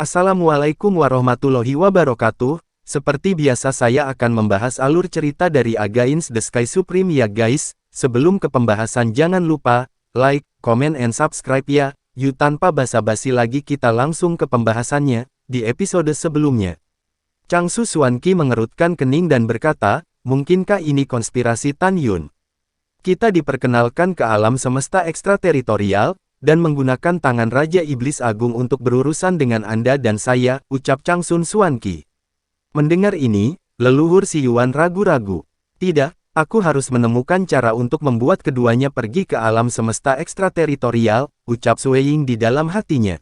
Assalamualaikum warahmatullahi wabarakatuh. Seperti biasa saya akan membahas alur cerita dari Against the Sky Supreme ya guys. Sebelum ke pembahasan jangan lupa, like, comment and subscribe ya. Yuk tanpa basa-basi lagi kita langsung ke pembahasannya. Di episode sebelumnya, Changsu Xuanqi mengerutkan kening dan berkata, mungkinkah ini konspirasi Tan Yun? Kita diperkenalkan ke alam semesta ekstrateritorial, dan menggunakan tangan Raja Iblis Agung untuk berurusan dengan Anda dan saya, ucap Changsu Xuanqi. Mendengar ini, leluhur Si Yuan ragu-ragu. Tidak, aku harus menemukan cara untuk membuat keduanya pergi ke alam semesta ekstrateritorial, ucap Sue Ying di dalam hatinya.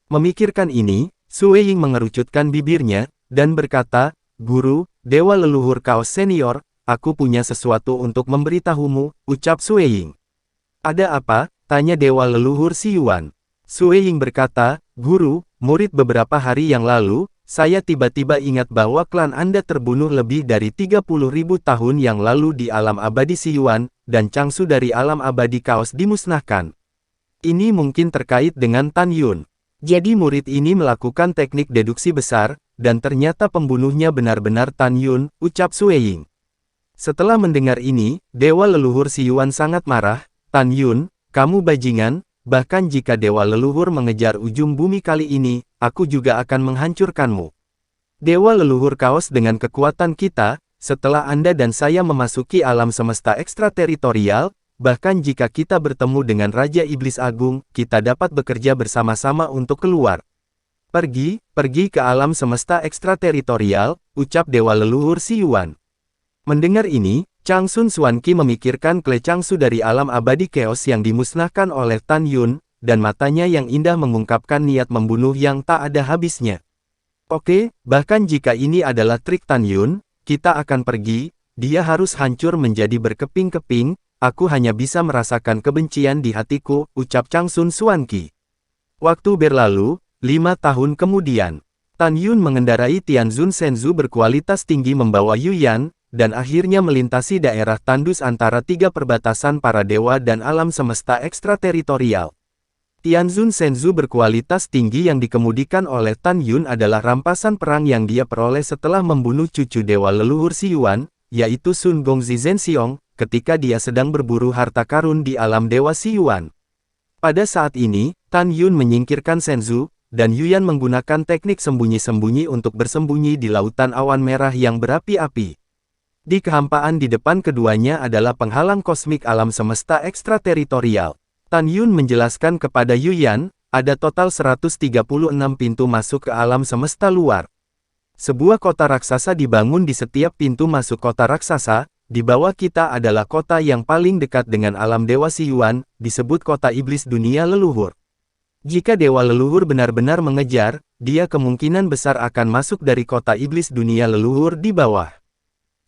Memikirkan ini, Sue Ying mengerucutkan bibirnya, dan berkata, Guru, Dewa Leluhur Kaos Senior, aku punya sesuatu untuk memberitahumu, ucap Sue Ying. Ada apa? Tanya Dewa Leluhur Si Yuan. Sue Ying berkata, Guru, murid beberapa hari yang lalu, saya tiba-tiba ingat bahwa klan Anda terbunuh lebih dari 30.000 tahun yang lalu di alam abadi Si Yuan, dan Changsu dari alam abadi Kaos dimusnahkan. Ini mungkin terkait dengan Tan Yun. Jadi murid ini melakukan teknik deduksi besar, dan ternyata pembunuhnya benar-benar Tan Yun, ucap Sue Ying. Setelah mendengar ini, Dewa Leluhur Si Yuan sangat marah. Tan Yun, kamu bajingan, bahkan jika Dewa Leluhur mengejar ujung bumi kali ini, aku juga akan menghancurkanmu. Dewa Leluhur Kaos dengan kekuatan kita, setelah Anda dan saya memasuki alam semesta ekstrateritorial, bahkan jika kita bertemu dengan Raja Iblis Agung, kita dapat bekerja bersama-sama untuk keluar. Pergi ke alam semesta ekstrateritorial, ucap Dewa Leluhur Si Yuan. Mendengar ini, Changsu Xuanqi memikirkan klan Changsu dari alam abadi Chaos yang dimusnahkan oleh Tan Yun, dan matanya yang indah mengungkapkan niat membunuh yang tak ada habisnya. Oke, bahkan jika ini adalah trik Tan Yun, kita akan pergi, dia harus hancur menjadi berkeping-keping, aku hanya bisa merasakan kebencian di hatiku, ucap Changsu Xuanqi. Waktu berlalu, 5 tahun kemudian, Tan Yun mengendarai Tianzun Shenzhou berkualitas tinggi membawa Yuyan, dan akhirnya melintasi daerah tandus antara 3 perbatasan para dewa dan alam semesta ekstrateritorial. Tianzun Shenzhou berkualitas tinggi yang dikemudikan oleh Tan Yun adalah rampasan perang yang dia peroleh setelah membunuh cucu dewa leluhur Si Yuan, yaitu Sun Gongzi Zhenxiong, ketika dia sedang berburu harta karun di alam dewa Si Yuan. Pada saat ini, Tan Yun menyingkirkan Shenzhou, dan Yuyan menggunakan teknik sembunyi-sembunyi untuk bersembunyi di lautan awan merah yang berapi-api. Di kehampaan di depan keduanya adalah penghalang kosmik alam semesta ekstrateritorial. Tan Yun menjelaskan kepada Yuyan, ada total 136 pintu masuk ke alam semesta luar. Sebuah kota raksasa dibangun di setiap pintu masuk kota raksasa, di bawah kita adalah kota yang paling dekat dengan alam dewa Si Yuan, disebut kota iblis dunia leluhur. Jika dewa leluhur benar-benar mengejar, dia kemungkinan besar akan masuk dari kota iblis dunia leluhur di bawah.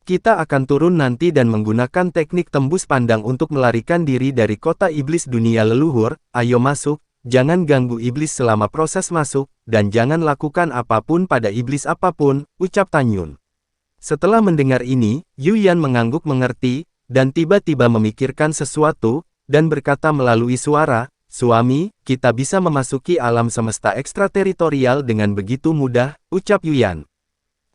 Kita akan turun nanti dan menggunakan teknik tembus pandang untuk melarikan diri dari kota iblis dunia leluhur. Ayo masuk, jangan ganggu iblis selama proses masuk, dan jangan lakukan apapun pada iblis apapun, ucap Tan Yun. Setelah mendengar ini, Yuyan mengangguk mengerti, dan tiba-tiba memikirkan sesuatu, dan berkata melalui suara, Suami, kita bisa memasuki alam semesta ekstrateritorial dengan begitu mudah, ucap Yuyan.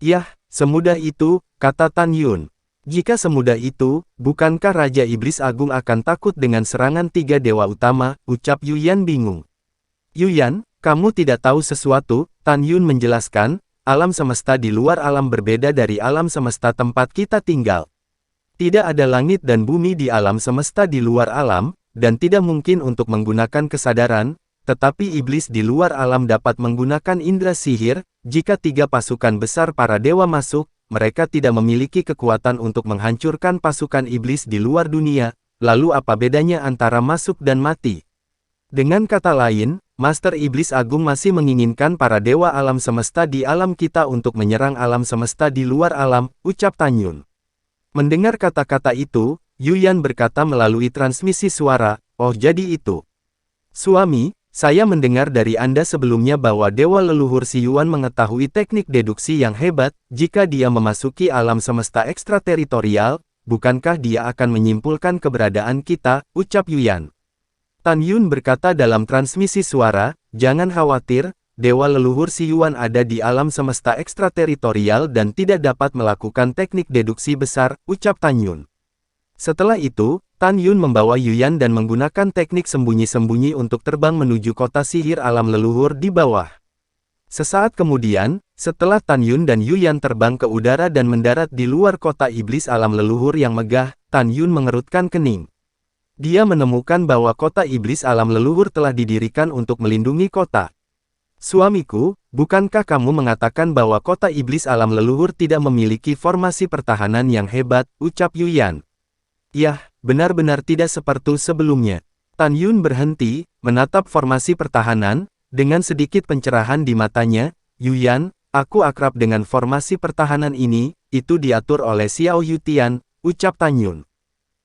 Yah, semudah itu, kata Tan Yun. Jika semudah itu, bukankah Raja Iblis Agung akan takut dengan serangan 3 dewa utama, ucap Yuyan bingung. Yuyan, kamu tidak tahu sesuatu, Tan Yun menjelaskan, alam semesta di luar alam berbeda dari alam semesta tempat kita tinggal. Tidak ada langit dan bumi di alam semesta di luar alam, dan tidak mungkin untuk menggunakan kesadaran, tetapi iblis di luar alam dapat menggunakan indera sihir. Jika 3 pasukan besar para dewa masuk, mereka tidak memiliki kekuatan untuk menghancurkan pasukan iblis di luar dunia, lalu apa bedanya antara masuk dan mati? Dengan kata lain, Master Iblis Agung masih menginginkan para dewa alam semesta di alam kita untuk menyerang alam semesta di luar alam, ucap Tan Yun. Mendengar kata-kata itu, Yuyan berkata melalui transmisi suara, oh jadi itu. Suami, saya mendengar dari Anda sebelumnya bahwa Dewa Leluhur Si Yuan mengetahui teknik deduksi yang hebat. Jika dia memasuki alam semesta ekstrateritorial, bukankah dia akan menyimpulkan keberadaan kita, ucap Yuyan. Tan Yun berkata dalam transmisi suara, jangan khawatir, Dewa leluhur Si Yuan ada di alam semesta ekstrateritorial dan tidak dapat melakukan teknik deduksi besar, ucap Tan Yun. Setelah itu, Tan Yun membawa Yuyan dan menggunakan teknik sembunyi-sembunyi untuk terbang menuju kota sihir alam leluhur di bawah. Sesaat kemudian, setelah Tan Yun dan Yuyan terbang ke udara dan mendarat di luar kota iblis alam leluhur yang megah, Tan Yun mengerutkan kening. Dia menemukan bahwa kota iblis alam leluhur telah didirikan untuk melindungi kota. Suamiku, bukankah kamu mengatakan bahwa kota iblis alam leluhur tidak memiliki formasi pertahanan yang hebat, ucap Yuyan. Yah, benar-benar tidak seperti sebelumnya. Tan Yun berhenti, menatap formasi pertahanan. Dengan sedikit pencerahan di matanya, Yuyan, aku akrab dengan formasi pertahanan ini, itu diatur oleh Xiao Yutian, ucap Tan Yun.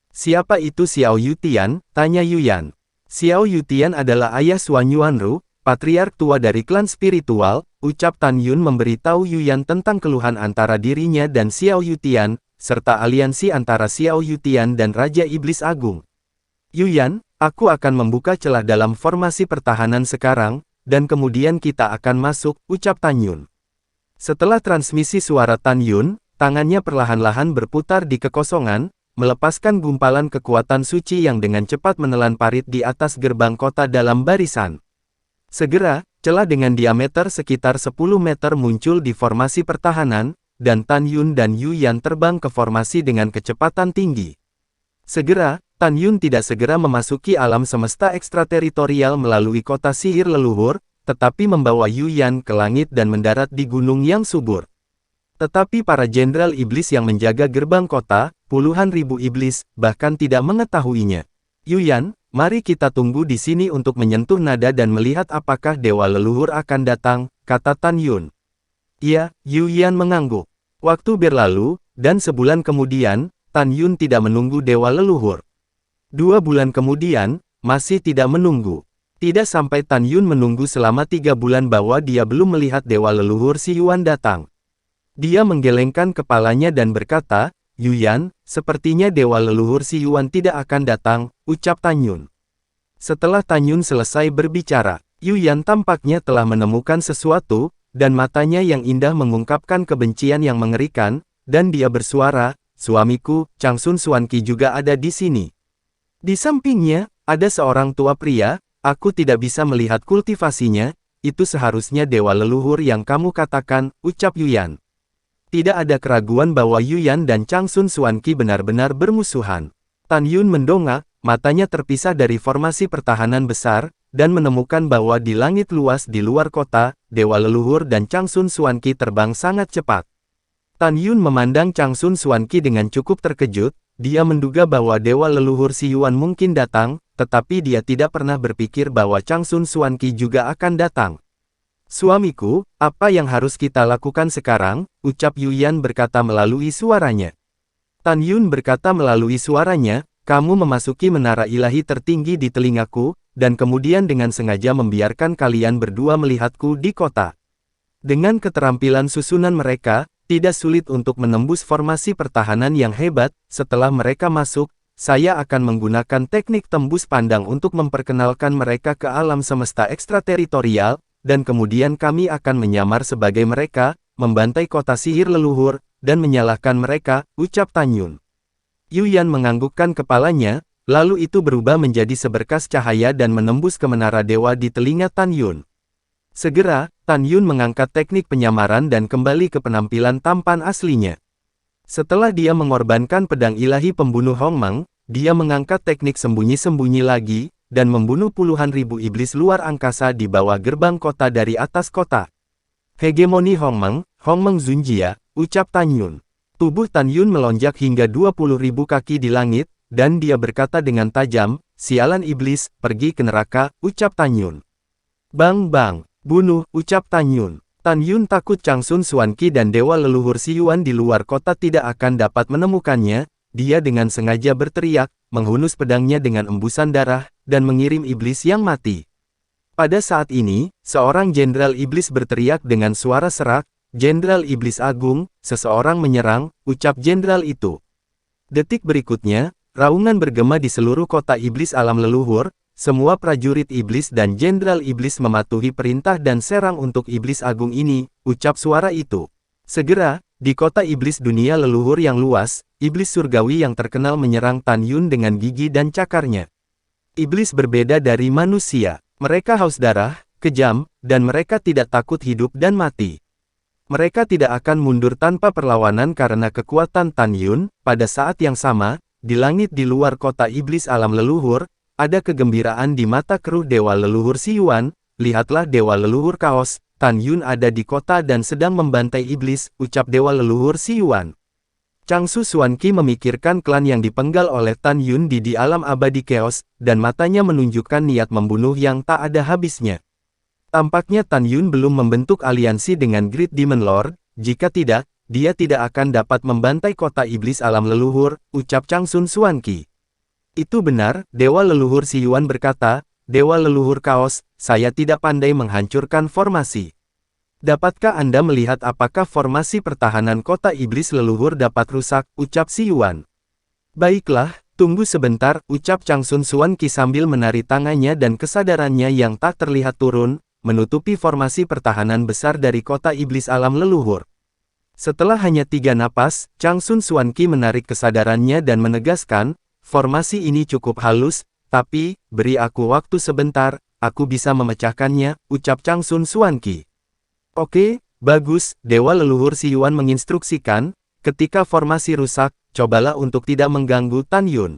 Siapa itu Xiao Yutian? Tanya Yuyan. Xiao Yutian adalah ayah Xuan Yuanru, patriark tua dari klan spiritual, ucap Tan Yun memberitahu Yuyan tentang keluhan antara dirinya dan Xiao Yutian, serta aliansi antara Xiao Yutian dan Raja Iblis Agung. Yuyan, aku akan membuka celah dalam formasi pertahanan sekarang, dan kemudian kita akan masuk, ucap Tan Yun. Setelah transmisi suara Tan Yun, tangannya perlahan-lahan berputar di kekosongan, melepaskan gumpalan kekuatan suci yang dengan cepat menelan parit di atas gerbang kota dalam barisan. Segera, celah dengan diameter sekitar 10 meter muncul di formasi pertahanan, dan Tan Yun dan Yuyan terbang ke formasi dengan kecepatan tinggi. Segera, Tan Yun tidak segera memasuki alam semesta ekstrateritorial melalui kota sihir leluhur, tetapi membawa Yuyan ke langit dan mendarat di gunung yang subur. Tetapi para jenderal iblis yang menjaga gerbang kota, puluhan ribu iblis, bahkan tidak mengetahuinya. Yuyan, mari kita tunggu di sini untuk menyentuh nada dan melihat apakah dewa leluhur akan datang, kata Tan Yun. Iya, Yuyan mengangguk. Waktu berlalu, dan sebulan kemudian, Tan Yun tidak menunggu dewa leluhur. 2 bulan kemudian, masih tidak menunggu. Tidak sampai Tan Yun menunggu selama 3 bulan bahwa dia belum melihat dewa leluhur Si Yuan datang. Dia menggelengkan kepalanya dan berkata, Yuyan, sepertinya dewa leluhur Si Yuan tidak akan datang, ucap Tan Yun. Setelah Tan Yun selesai berbicara, Yuyan tampaknya telah menemukan sesuatu, dan matanya yang indah mengungkapkan kebencian yang mengerikan, dan dia bersuara, suamiku, Changsun Xuanqi juga ada di sini. Di sampingnya, ada seorang tua pria, aku tidak bisa melihat kultivasinya, itu seharusnya dewa leluhur yang kamu katakan, ucap Yuyan. Tidak ada keraguan bahwa Yuyan dan Changsun Xuanqi benar-benar bermusuhan. Tan Yun mendongak, matanya terpisah dari formasi pertahanan besar, dan menemukan bahwa di langit luas di luar kota, dewa leluhur dan Changsun Xuanqi terbang sangat cepat. Tan Yun memandang Changsun Xuanqi dengan cukup terkejut. Dia menduga bahwa dewa leluhur Si Yuan mungkin datang, tetapi dia tidak pernah berpikir bahwa Changsun Xuanqi juga akan datang. Suamiku, apa yang harus kita lakukan sekarang? Ucap Yuyan berkata melalui suaranya. Tan Yun berkata melalui suaranya, kamu memasuki menara ilahi tertinggi di telingaku, dan kemudian dengan sengaja membiarkan kalian berdua melihatku di kota. Dengan keterampilan susunan mereka, tidak sulit untuk menembus formasi pertahanan yang hebat. Setelah mereka masuk, saya akan menggunakan teknik tembus pandang untuk memperkenalkan mereka ke alam semesta ekstrateritorial, dan kemudian kami akan menyamar sebagai mereka, membantai kota sihir leluhur, dan menyalahkan mereka, ucap Tan Yun. Yuyan menganggukkan kepalanya, lalu itu berubah menjadi seberkas cahaya dan menembus ke menara dewa di telinga Tan Yun. Segera, Tan Yun mengangkat teknik penyamaran dan kembali ke penampilan tampan aslinya. Setelah dia mengorbankan pedang ilahi pembunuh Hongmeng, dia mengangkat teknik sembunyi-sembunyi lagi, dan membunuh puluhan ribu iblis luar angkasa di bawah gerbang kota dari atas kota. Hegemoni Hongmeng, Hongmeng Zunjia, ucap Tan Yun. Tubuh Tan Yun melonjak hingga 20.000 kaki di langit, dan dia berkata dengan tajam, sialan iblis, pergi ke neraka, ucap Tan Yun. Bang bang. Bunuh, ucap Tan Yun. Tan Yun takut Changsun Xuanqi dan dewa leluhur Si Yuan di luar kota tidak akan dapat menemukannya. Dia dengan sengaja berteriak, menghunus pedangnya dengan embusan darah, dan mengirim iblis yang mati. Pada saat ini, seorang jenderal iblis berteriak dengan suara serak, Jenderal Iblis Agung, seseorang menyerang, ucap jenderal itu. Detik berikutnya, raungan bergema di seluruh kota iblis alam leluhur, semua prajurit iblis dan jenderal iblis mematuhi perintah dan serang untuk iblis agung ini, ucap suara itu. Segera, di kota iblis dunia leluhur yang luas, iblis surgawi yang terkenal menyerang Tan Yun dengan gigi dan cakarnya. Iblis berbeda dari manusia. Mereka haus darah, kejam, dan mereka tidak takut hidup dan mati. Mereka tidak akan mundur tanpa perlawanan karena kekuatan Tan Yun. Pada saat yang sama, di langit di luar kota iblis alam leluhur, ada kegembiraan di mata keruh dewa leluhur Si Yuan. Lihatlah dewa leluhur kaos, Tan Yun ada di kota dan sedang membantai iblis, ucap dewa leluhur Si Yuan. Changsu Xuanqi memikirkan klan yang dipenggal oleh Tan Yun di alam abadi Chaos, dan matanya menunjukkan niat membunuh yang tak ada habisnya. Tampaknya Tan Yun belum membentuk aliansi dengan Great Demon Lord, jika tidak, dia tidak akan dapat membantai kota iblis alam leluhur, ucap Changsu Xuanqi. Itu benar, dewa leluhur Si Yuan berkata, dewa leluhur kaos, saya tidak pandai menghancurkan formasi. Dapatkah Anda melihat apakah formasi pertahanan kota iblis leluhur dapat rusak, ucap Si Yuan. Baiklah, tunggu sebentar, ucap Changsu Xuanqi sambil menari tangannya dan kesadarannya yang tak terlihat turun, menutupi formasi pertahanan besar dari kota iblis alam leluhur. Setelah hanya 3 napas, Changsu Xuanqi menarik kesadarannya dan menegaskan, formasi ini cukup halus, tapi, beri aku waktu sebentar, aku bisa memecahkannya, ucap Changsu Xuanqi. Oke, bagus, dewa leluhur Si Yuan menginstruksikan, ketika formasi rusak, cobalah untuk tidak mengganggu Tan Yun.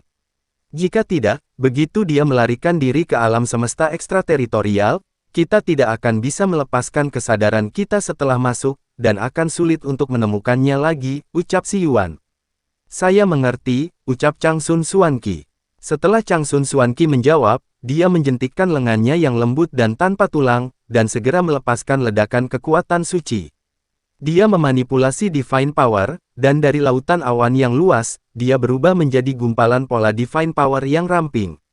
Jika tidak, begitu dia melarikan diri ke alam semesta ekstrateritorial, kita tidak akan bisa melepaskan kesadaran kita setelah masuk, dan akan sulit untuk menemukannya lagi, ucap Si Yuan. Saya mengerti, ucap Changsu Xuanqi. Setelah Changsu Xuanqi menjawab, dia menjentikkan lengannya yang lembut dan tanpa tulang, dan segera melepaskan ledakan kekuatan suci. Dia memanipulasi Divine Power, dan dari lautan awan yang luas, dia berubah menjadi gumpalan pola Divine Power yang ramping.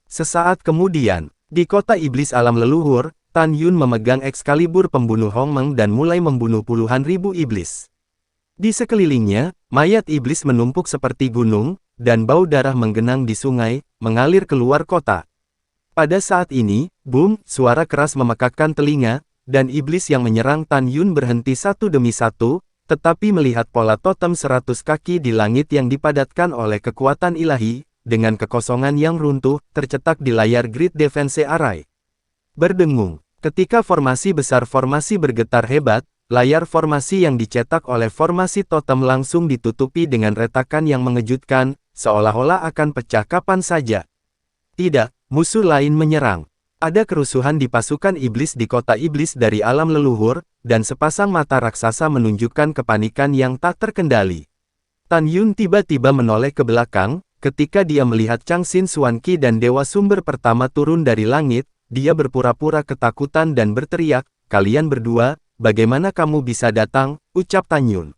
Sesaat kemudian, di kota iblis alam leluhur, Tan Yun memegang Excalibur pembunuh Hongmeng dan mulai membunuh puluhan ribu iblis. Di sekelilingnya, mayat iblis menumpuk seperti gunung, dan bau darah menggenang di sungai, mengalir keluar kota. Pada saat ini, boom, suara keras memekakkan telinga, dan iblis yang menyerang Tan Yun berhenti satu demi satu, tetapi melihat pola totem 100 kaki di langit yang dipadatkan oleh kekuatan ilahi, dengan kekosongan yang runtuh, tercetak di layar Great Defense Array. Berdengung, ketika formasi besar formasi bergetar hebat, layar formasi yang dicetak oleh formasi totem langsung ditutupi dengan retakan yang mengejutkan, seolah-olah akan pecah kapan saja. Tidak, musuh lain menyerang. Ada kerusuhan di pasukan iblis di kota iblis dari alam leluhur, dan sepasang mata raksasa menunjukkan kepanikan yang tak terkendali. Tan Yun tiba-tiba menoleh ke belakang, ketika dia melihat Changsu Xuanqi dan Dewa Sumber pertama turun dari langit, dia berpura-pura ketakutan dan berteriak, kalian berdua, bagaimana kamu bisa datang, ucap Tan Yun.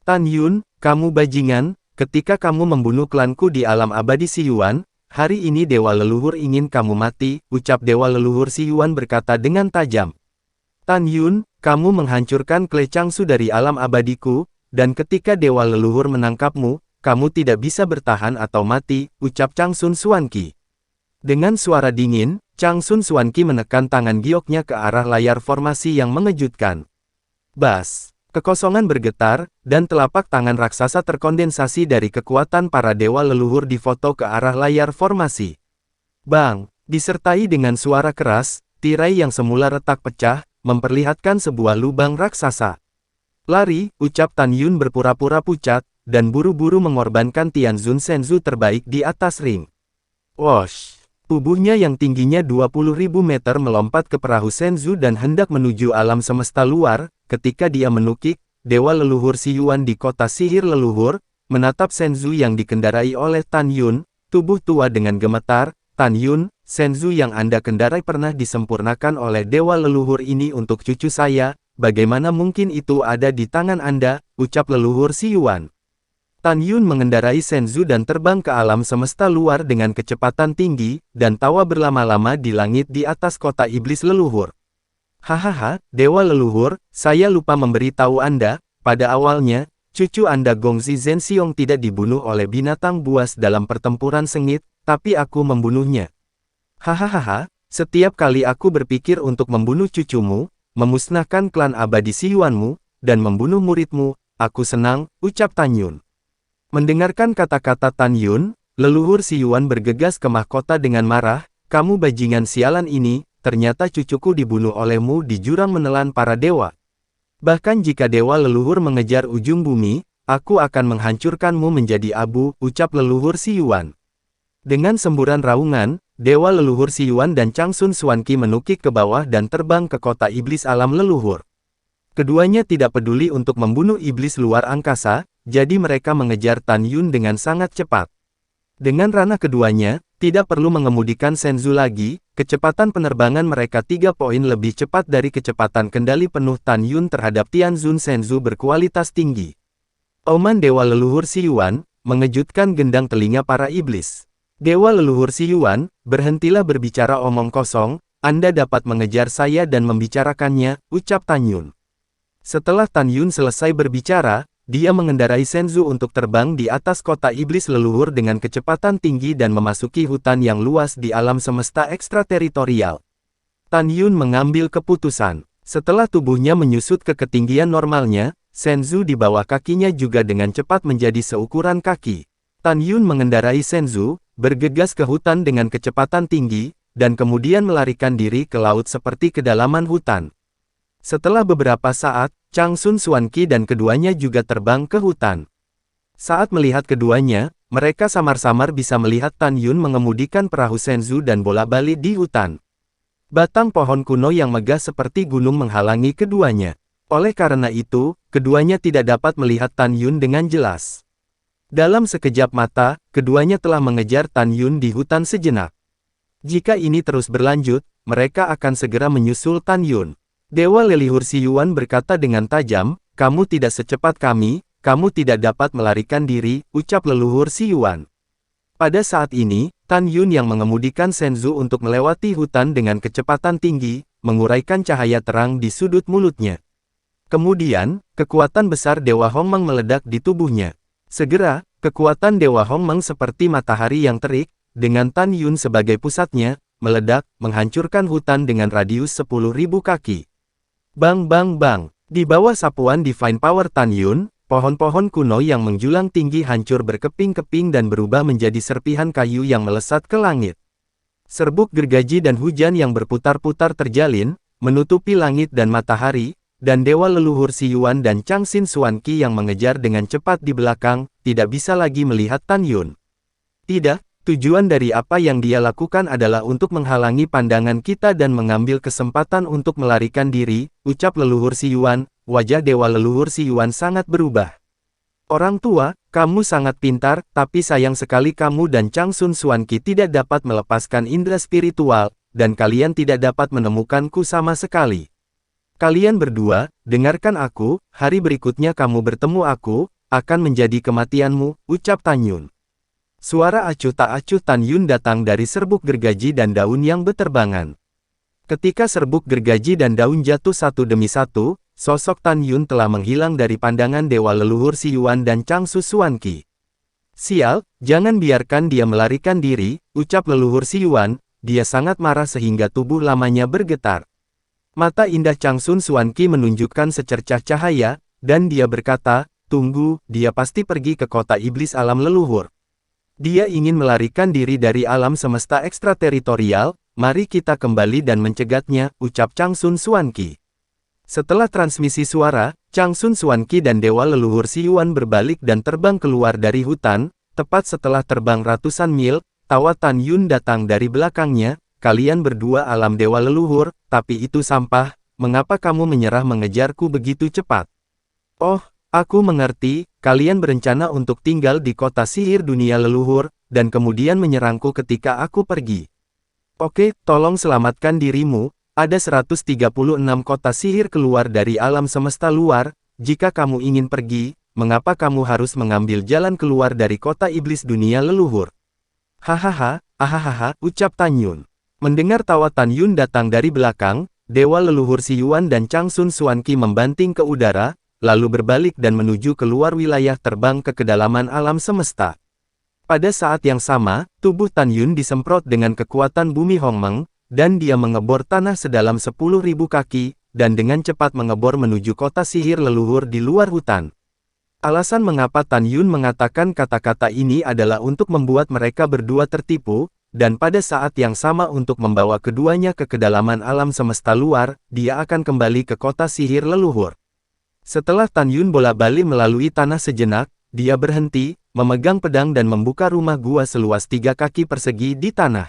Tan Yun, kamu bajingan, ketika kamu membunuh klanku di alam abadi Si Yuan, hari ini dewa leluhur ingin kamu mati, ucap dewa leluhur Si Yuan berkata dengan tajam. Tan Yun, kamu menghancurkan klan Changsu dari alam abadiku, dan ketika dewa leluhur menangkapmu, kamu tidak bisa bertahan atau mati, ucap Changsu Xuanqi. Dengan suara dingin, Changsu Xuanqi menekan tangan gioknya ke arah layar formasi yang mengejutkan. Bas! Kekosongan bergetar, dan telapak tangan raksasa terkondensasi dari kekuatan para dewa leluhur difoto ke arah layar formasi. Bang! Disertai dengan suara keras, tirai yang semula retak pecah, memperlihatkan sebuah lubang raksasa. Lari, ucap Tan Yun berpura-pura pucat, dan buru-buru mengorbankan Tianzun Senzu terbaik di atas ring. Wosh! Tubuhnya yang tingginya 20.000 meter melompat ke perahu Senzu dan hendak menuju alam semesta luar, ketika dia menukik, dewa leluhur Si Yuan di kota sihir leluhur, menatap Senzu yang dikendarai oleh Tan Yun, tubuh tua dengan gemetar, Tan Yun, Senzu yang Anda kendarai pernah disempurnakan oleh dewa leluhur ini untuk cucu saya, bagaimana mungkin itu ada di tangan Anda, ucap leluhur Si Yuan. Tan Yun mengendarai Senzu dan terbang ke alam semesta luar dengan kecepatan tinggi, dan tawa berlama-lama di langit di atas kota iblis leluhur. Hahaha, dewa leluhur, saya lupa memberitahu Anda, pada awalnya, cucu Anda Gongzi Zhenxiong tidak dibunuh oleh binatang buas dalam pertempuran sengit, tapi aku membunuhnya. Hahaha, setiap kali aku berpikir untuk membunuh cucumu, memusnahkan klan abadi Siyuanmu, dan membunuh muridmu, aku senang, ucap Tan Yun. Mendengarkan kata-kata Tan Yun, leluhur Siyuan bergegas ke mahkota dengan marah, kamu bajingan sialan ini, ternyata cucuku dibunuh olehmu di jurang menelan para dewa. Bahkan jika dewa leluhur mengejar ujung bumi, aku akan menghancurkanmu menjadi abu, ucap leluhur Siyuan. Dengan semburan raungan, dewa leluhur Siyuan dan Changsun Xuanqi menukik ke bawah dan terbang ke kota iblis alam leluhur. Keduanya tidak peduli untuk membunuh iblis luar angkasa, jadi mereka mengejar Tan Yun dengan sangat cepat. Dengan ranah keduanya, tidak perlu mengemudikan Senzu lagi, kecepatan penerbangan mereka 3 poin lebih cepat dari kecepatan kendali penuh Tan Yun terhadap Tianzun Senzu berkualitas tinggi. Oman Dewa Leluhur Siyuan, mengejutkan gendang telinga para iblis. Dewa Leluhur Siyuan, berhentilah berbicara omong kosong, Anda dapat mengejar saya dan membicarakannya, ucap Tan Yun. Setelah Tan Yun selesai berbicara, dia mengendarai Senzu untuk terbang di atas kota iblis leluhur dengan kecepatan tinggi dan memasuki hutan yang luas di alam semesta ekstrateritorial. Tan Yun mengambil keputusan. Setelah tubuhnya menyusut ke ketinggian normalnya, Senzu di bawah kakinya juga dengan cepat menjadi seukuran kaki. Tan Yun mengendarai Senzu, bergegas ke hutan dengan kecepatan tinggi, dan kemudian melarikan diri ke laut seperti kedalaman hutan. Setelah beberapa saat, Changsun Xuanqi dan keduanya juga terbang ke hutan. Saat melihat keduanya, mereka samar-samar bisa melihat Tan Yun mengemudikan perahu Senzu dan bola-balik di hutan. Batang pohon kuno yang megah seperti gunung menghalangi keduanya. Oleh karena itu, keduanya tidak dapat melihat Tan Yun dengan jelas. Dalam sekejap mata, keduanya telah mengejar Tan Yun di hutan sejenak. Jika ini terus berlanjut, mereka akan segera menyusul Tan Yun. Dewa Leluhur Siyuan berkata dengan tajam, kamu tidak secepat kami, kamu tidak dapat melarikan diri, ucap leluhur Siyuan. Pada saat ini, Tan Yun yang mengemudikan Senzu untuk melewati hutan dengan kecepatan tinggi, menguraikan cahaya terang di sudut mulutnya. Kemudian, kekuatan besar Dewa Hongmeng meledak di tubuhnya. Segera, kekuatan Dewa Hongmeng seperti matahari yang terik, dengan Tan Yun sebagai pusatnya, meledak, menghancurkan hutan dengan radius 10.000 kaki. Bang bang bang, di bawah sapuan Divine Power Tan Yun, pohon-pohon kuno yang menjulang tinggi hancur berkeping-keping dan berubah menjadi serpihan kayu yang melesat ke langit. Serbuk gergaji dan hujan yang berputar-putar terjalin, menutupi langit dan matahari, dan Dewa Leluhur Siyuan dan Changsun Xuanqi yang mengejar dengan cepat di belakang, tidak bisa lagi melihat Tan Yun. Tidak. Tujuan dari apa yang dia lakukan adalah untuk menghalangi pandangan kita dan mengambil kesempatan untuk melarikan diri, ucap leluhur Siyuan. Wajah Dewa Leluhur Siyuan sangat berubah. Orang tua, kamu sangat pintar, tapi sayang sekali kamu dan Changsun Xuanqi tidak dapat melepaskan indera spiritual, dan kalian tidak dapat menemukanku sama sekali. Kalian berdua, dengarkan aku, hari berikutnya kamu bertemu aku, akan menjadi kematianmu, ucap Tan Yun. Suara acuh tak acuh Tan Yun datang dari serbuk gergaji dan daun yang beterbangan. Ketika serbuk gergaji dan daun jatuh satu demi satu, sosok Tan Yun telah menghilang dari pandangan Dewa Leluhur Siyuan dan Changsun Xuanqi. Sial, jangan biarkan dia melarikan diri, ucap leluhur Siyuan, dia sangat marah sehingga tubuh lamanya bergetar. Mata indah Changsun Xuanqi menunjukkan secercah cahaya, dan dia berkata, tunggu, dia pasti pergi ke kota iblis alam leluhur. Dia ingin melarikan diri dari alam semesta ekstrateritorial, mari kita kembali dan mencegatnya, ucap Changsun Xuanqi. Setelah transmisi suara, Changsun Xuanqi dan Dewa Leluhur Siyuan berbalik dan terbang keluar dari hutan. Tepat setelah terbang ratusan mil, tawa Tan Yun datang dari belakangnya, kalian berdua alam Dewa Leluhur, tapi itu sampah, mengapa kamu menyerah mengejarku begitu cepat? Oh, aku mengerti, kalian berencana untuk tinggal di kota sihir dunia leluhur, dan kemudian menyerangku ketika aku pergi. Oke, tolong selamatkan dirimu, ada 136 kota sihir keluar dari alam semesta luar, jika kamu ingin pergi, mengapa kamu harus mengambil jalan keluar dari kota iblis dunia leluhur? Hahaha, ahahaha, ucap Tan Yun. Mendengar tawa Tan Yun datang dari belakang, Dewa Leluhur Siyuan dan Changsun Xuanqi membanting ke udara, lalu berbalik dan menuju keluar wilayah terbang ke kedalaman alam semesta. Pada saat yang sama, tubuh Tan Yun disemprot dengan kekuatan bumi Hongmeng, dan dia mengebor tanah sedalam 10.000 kaki, dan dengan cepat mengebor menuju kota sihir leluhur di luar hutan. Alasan mengapa Tan Yun mengatakan kata-kata ini adalah untuk membuat mereka berdua tertipu, dan pada saat yang sama untuk membawa keduanya ke kedalaman alam semesta luar, dia akan kembali ke kota sihir leluhur. Setelah Tan Yun bolak-balik melalui tanah sejenak, dia berhenti, memegang pedang dan membuka rumah gua seluas 3 kaki persegi di tanah.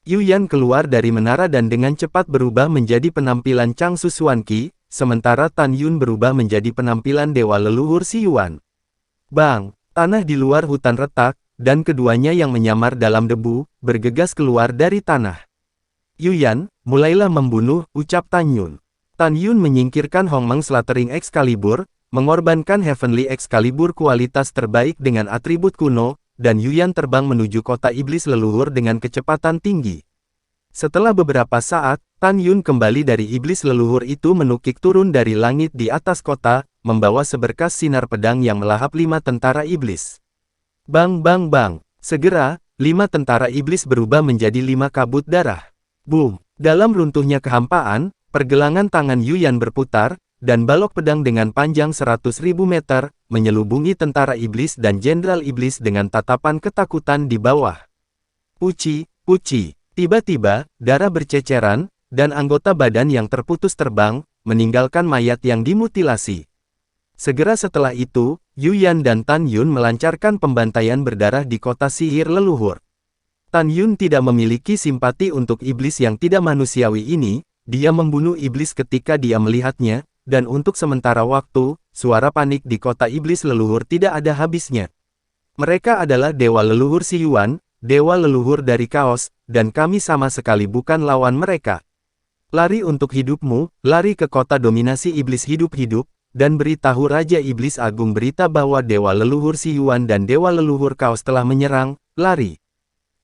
Yu Yan keluar dari menara dan dengan cepat berubah menjadi penampilan Changsu Xuanqi, sementara Tan Yun berubah menjadi penampilan Dewa Leluhur Si Yuan. Bang! Tanah di luar hutan retak, dan keduanya yang menyamar dalam debu, bergegas keluar dari tanah. Yu Yan, mulailah membunuh, ucap Tan Yun. Tan Yun menyingkirkan Hongmeng Slaughtering Excalibur, mengorbankan Heavenly Excalibur kualitas terbaik dengan atribut kuno, dan Yu Yan terbang menuju kota iblis leluhur dengan kecepatan tinggi. Setelah beberapa saat, Tan Yun kembali dari iblis leluhur itu menukik turun dari langit di atas kota, membawa seberkas sinar pedang yang melahap 5 tentara iblis. Bang bang bang, segera, 5 tentara iblis berubah menjadi 5 kabut darah. Boom! Dalam runtuhnya kehampaan, pergelangan tangan Yu Yan berputar, dan balok pedang dengan panjang 100.000 meter, menyelubungi tentara iblis dan jenderal iblis dengan tatapan ketakutan di bawah. Puci, puci, tiba-tiba, darah berceceran, dan anggota badan yang terputus terbang, meninggalkan mayat yang dimutilasi. Segera setelah itu, Yu Yan dan Tan Yun melancarkan pembantaian berdarah di kota sihir leluhur. Tan Yun tidak memiliki simpati untuk iblis yang tidak manusiawi ini, dia membunuh iblis ketika dia melihatnya, dan untuk sementara waktu, suara panik di kota iblis leluhur tidak ada habisnya. Mereka adalah Dewa Leluhur Si Yuan, Dewa Leluhur dari Kaos, dan kami sama sekali bukan lawan mereka. Lari untuk hidupmu, lari ke kota dominasi iblis hidup-hidup, dan beritahu Raja Iblis Agung berita bahwa Dewa Leluhur Si Yuan dan Dewa Leluhur Kaos telah menyerang, lari.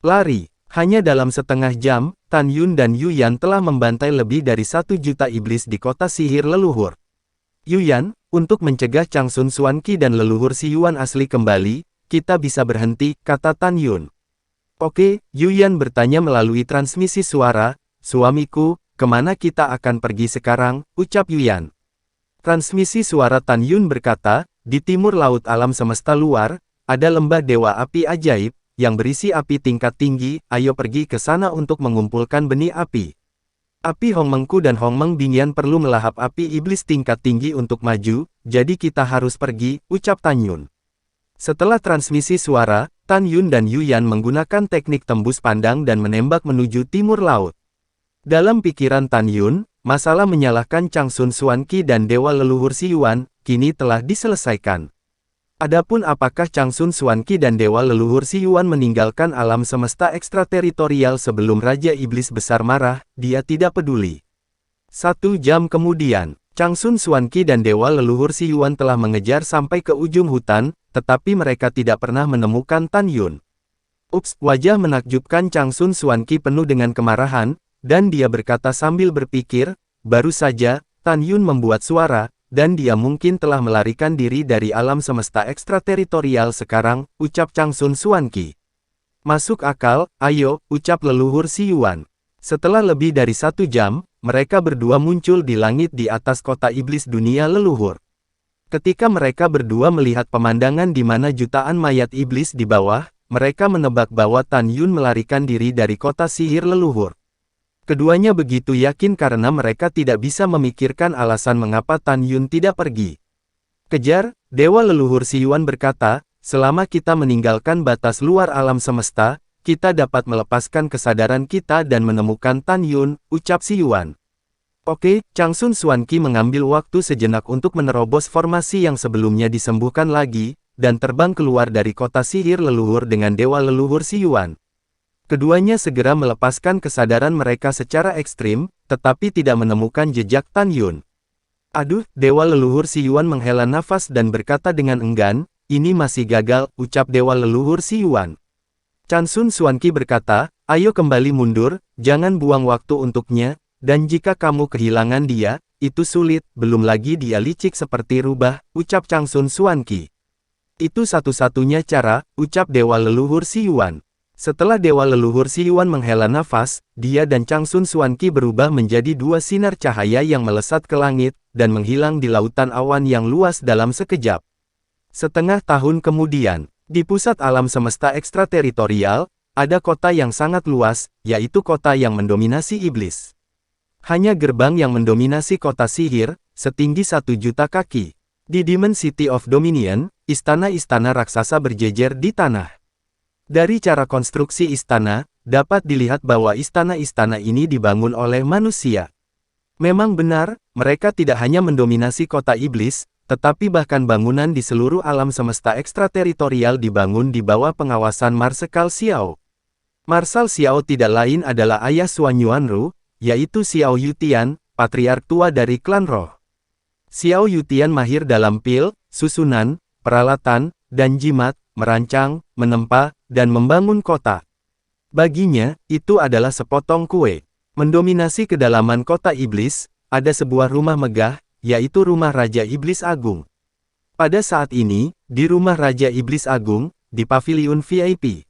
Lari. Hanya dalam setengah jam, Tan Yun dan Yu Yan telah membantai lebih dari 1 juta iblis di kota sihir leluhur. Yu Yan, untuk mencegah Changsun Xuanqi dan leluhur Si Yuan asli kembali, kita bisa berhenti, kata Tan Yun. Oke, Yu Yan bertanya melalui transmisi suara, suamiku, kemana kita akan pergi sekarang, ucap Yu Yan. Transmisi suara Tan Yun berkata, di timur laut alam semesta luar, ada lembah dewa api ajaib, yang berisi api tingkat tinggi, ayo pergi ke sana untuk mengumpulkan benih api. Api Hongmengku dan Hongmeng Bingyan perlu melahap api iblis tingkat tinggi untuk maju, jadi kita harus pergi, ucap Tan Yun. Setelah transmisi suara, Tan Yun dan Yu Yan menggunakan teknik tembus pandang dan menembak menuju timur laut. Dalam pikiran Tan Yun, masalah menyalahkan Changsun Xuanqi dan Dewa Leluhur Si Yuan, kini telah diselesaikan. Adapun apakah Changsun Xuanqi dan Dewa Leluhur Si Yuan meninggalkan alam semesta ekstrateritorial sebelum Raja Iblis Besar marah, dia tidak peduli. 1 jam kemudian, Changsun Xuanqi dan Dewa Leluhur Si Yuan telah mengejar sampai ke ujung hutan, tetapi mereka tidak pernah menemukan Tan Yun. Ups, wajah menakjubkan Changsun Xuanqi penuh dengan kemarahan, dan dia berkata sambil berpikir, baru saja, Tan Yun membuat suara, dan dia mungkin telah melarikan diri dari alam semesta ekstrateritorial sekarang, ucap Changsun Xuanqi. Masuk akal, ayo, ucap leluhur Si Yuan. Setelah lebih dari 1 jam, mereka berdua muncul di langit di atas kota iblis dunia leluhur. Ketika mereka berdua melihat pemandangan di mana jutaan mayat iblis di bawah, mereka menebak bahwa Tan Yun melarikan diri dari kota sihir leluhur. Keduanya begitu yakin karena mereka tidak bisa memikirkan alasan mengapa Tan Yun tidak pergi. Kejar, Dewa Leluhur Si Yuan berkata, selama kita meninggalkan batas luar alam semesta, kita dapat melepaskan kesadaran kita dan menemukan Tan Yun, ucap Si Yuan. Oke, Changsun Xuanqi mengambil waktu sejenak untuk menerobos formasi yang sebelumnya disembuhkan lagi, dan terbang keluar dari kota sihir leluhur dengan Dewa Leluhur Si Yuan. Keduanya segera melepaskan kesadaran mereka secara ekstrim, tetapi tidak menemukan jejak Tan Yun. Aduh, Dewa Leluhur Si Yuan menghela nafas dan berkata dengan enggan, ini masih gagal, ucap Dewa Leluhur Si Yuan. Changsun Xuanqi berkata, ayo kembali mundur, jangan buang waktu untuknya, dan jika kamu kehilangan dia, itu sulit, belum lagi dia licik seperti rubah, ucap Changsun Xuanqi. Itu satu-satunya cara, ucap dewa leluhur Si Yuan. Setelah dewa leluhur Si Yuan menghela nafas, dia dan Changsun Xuanqi berubah menjadi dua sinar cahaya yang melesat ke langit, dan menghilang di lautan awan yang luas dalam sekejap. Setengah tahun kemudian, di pusat alam semesta ekstrateritorial, ada kota yang sangat luas, yaitu kota yang mendominasi iblis. Hanya gerbang yang mendominasi kota sihir, setinggi 1.000.000 kaki. Di Demon City of Dominion, istana-istana raksasa berjejer di tanah. Dari cara konstruksi istana, dapat dilihat bahwa istana-istana ini dibangun oleh manusia. Memang benar, mereka tidak hanya mendominasi kota iblis, tetapi bahkan bangunan di seluruh alam semesta ekstrateritorial dibangun di bawah pengawasan Marsekal Xiao. Marshal Xiao tidak lain adalah ayah Xuan Yuanru, yaitu Xiao Yutian, patriark tua dari klan roh. Xiao Yutian mahir dalam pil, susunan, peralatan, dan jimat, merancang, menempa, dan membangun kota. Baginya, itu adalah sepotong kue. Mendominasi kedalaman kota iblis, ada sebuah rumah megah, yaitu rumah Raja Iblis Agung. Pada saat ini, di rumah Raja Iblis Agung, di paviliun VIP.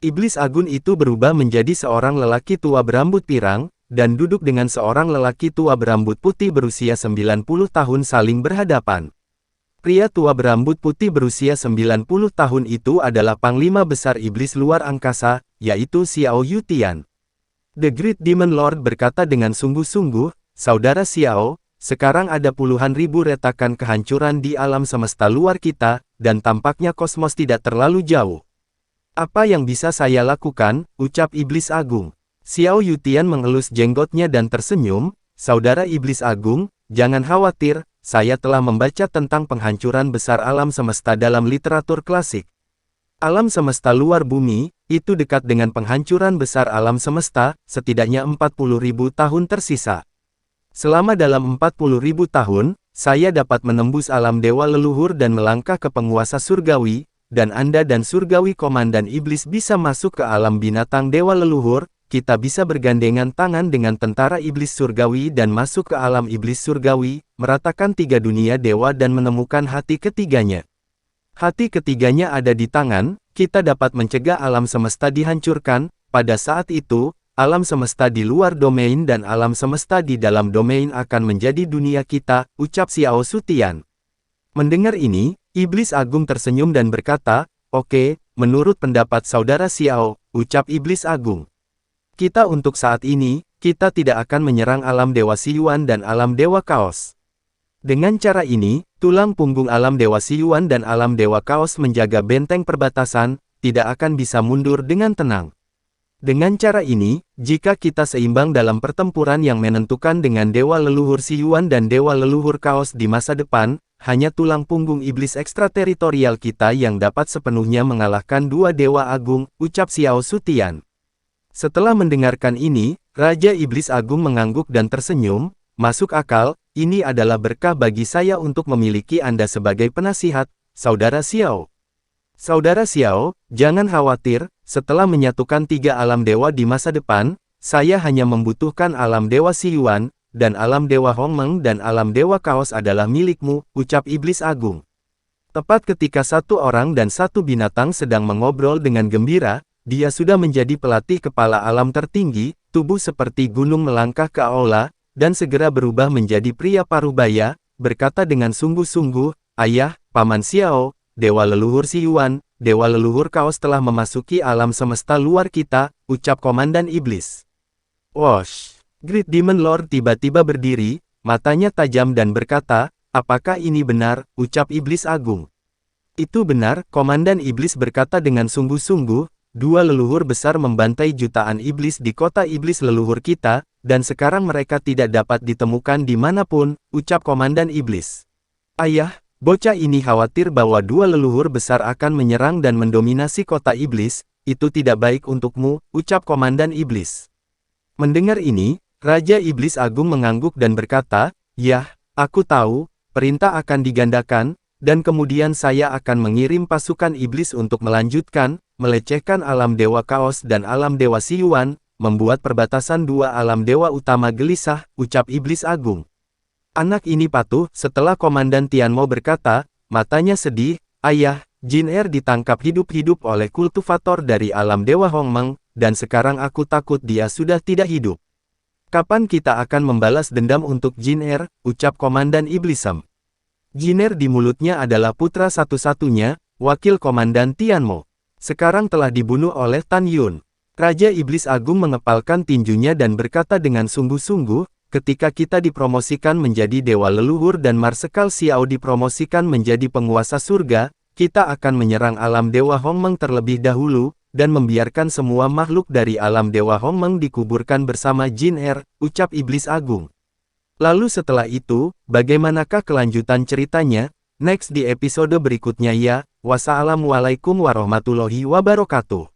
Iblis Agung itu berubah menjadi seorang lelaki tua berambut pirang, dan duduk dengan seorang lelaki tua berambut putih berusia 90 tahun saling berhadapan. Pria tua berambut putih berusia 90 tahun itu adalah Panglima Besar Iblis Luar Angkasa, yaitu Xiao Yutian. The Great Demon Lord berkata dengan sungguh-sungguh, "Saudara Xiao, sekarang ada puluhan ribu retakan kehancuran di alam semesta luar kita, dan tampaknya kosmos tidak terlalu jauh. Apa yang bisa saya lakukan?" ucap Iblis Agung. Xiao Yutian mengelus jenggotnya dan tersenyum, "Saudara Iblis Agung, jangan khawatir, saya telah membaca tentang penghancuran besar alam semesta dalam literatur klasik. Alam semesta luar bumi, itu dekat dengan penghancuran besar alam semesta, setidaknya 40.000 tahun tersisa. Selama dalam 40.000 tahun, saya dapat menembus alam dewa leluhur dan melangkah ke penguasa surgawi, dan Anda dan surgawi komandan iblis bisa masuk ke alam binatang dewa leluhur, kita bisa bergandengan tangan dengan tentara iblis surgawi dan masuk ke alam iblis surgawi, meratakan 3 dunia dewa dan menemukan hati ketiganya. Hati ketiganya ada di tangan, kita dapat mencegah alam semesta dihancurkan, pada saat itu, alam semesta di luar domain dan alam semesta di dalam domain akan menjadi dunia kita, ucap Xiao Yutian. Mendengar ini, Iblis Agung tersenyum dan berkata, "Oke, menurut pendapat saudara Xiao," ucap Iblis Agung. "Kita untuk saat ini, kita tidak akan menyerang alam Dewa Si Yuan dan alam Dewa Kaos. Dengan cara ini, tulang punggung alam Dewa Si Yuan dan alam Dewa Kaos menjaga benteng perbatasan, tidak akan bisa mundur dengan tenang. Dengan cara ini, jika kita seimbang dalam pertempuran yang menentukan dengan Dewa Leluhur Si Yuan dan Dewa Leluhur Kaos di masa depan, hanya tulang punggung iblis ekstrateritorial kita yang dapat sepenuhnya mengalahkan dua Dewa Agung," ucap Xiao Yutian. Setelah mendengarkan ini, Raja Iblis Agung mengangguk dan tersenyum, "Masuk akal, ini adalah berkah bagi saya untuk memiliki Anda sebagai penasihat, Saudara Xiao. Saudara Xiao, jangan khawatir, setelah menyatukan 3 alam dewa di masa depan, saya hanya membutuhkan alam Dewa Si Yuan, dan alam Dewa Hongmeng dan alam Dewa Kaos adalah milikmu," ucap Iblis Agung. Tepat ketika satu orang dan satu binatang sedang mengobrol dengan gembira, dia sudah menjadi pelatih kepala alam tertinggi, tubuh seperti gunung melangkah ke aula, dan segera berubah menjadi pria parubaya, berkata dengan sungguh-sungguh, "Ayah, Paman Xiao, Dewa Leluhur Si Yuan, Dewa Leluhur Kaos telah memasuki alam semesta luar kita," ucap Komandan Iblis. Wosh! Great Demon Lord tiba-tiba berdiri, matanya tajam dan berkata, "Apakah ini benar?" ucap Iblis Agung. "Itu benar," Komandan Iblis berkata dengan sungguh-sungguh, "dua leluhur besar membantai jutaan iblis di kota iblis leluhur kita, dan sekarang mereka tidak dapat ditemukan dimanapun," ucap Komandan Iblis. "Ayah, bocah ini khawatir bahwa dua leluhur besar akan menyerang dan mendominasi kota iblis, itu tidak baik untukmu," ucap Komandan Iblis. Mendengar ini, Raja Iblis Agung mengangguk dan berkata, "Yah, aku tahu, perintah akan digandakan, dan kemudian saya akan mengirim pasukan iblis untuk melanjutkan, melecehkan alam Dewa Kaos dan alam Dewa Si Yuan, membuat perbatasan dua alam dewa utama gelisah," ucap Iblis Agung. Anak ini patuh, setelah Komandan Tianmo berkata, matanya sedih, "Ayah, Jin Er ditangkap hidup-hidup oleh kultivator dari alam Dewa Hongmeng, dan sekarang aku takut dia sudah tidak hidup. Kapan kita akan membalas dendam untuk Jin Er, ucap Komandan Iblis Sem. Jin Er di mulutnya adalah putra satu-satunya, wakil Komandan Tianmo. Sekarang telah dibunuh oleh Tan Yun. Raja Iblis Agung mengepalkan tinjunya dan berkata dengan sungguh-sungguh, ketika kita dipromosikan menjadi Dewa Leluhur dan Marsekal Xiao dipromosikan menjadi penguasa surga, kita akan menyerang alam Dewa Hongmeng terlebih dahulu, dan membiarkan semua makhluk dari alam Dewa Hongmeng dikuburkan bersama Jin Er, ucap Iblis Agung. Lalu setelah itu, bagaimanakah kelanjutan ceritanya? Next di episode berikutnya ya. Wassalamualaikum warahmatullahi wabarakatuh.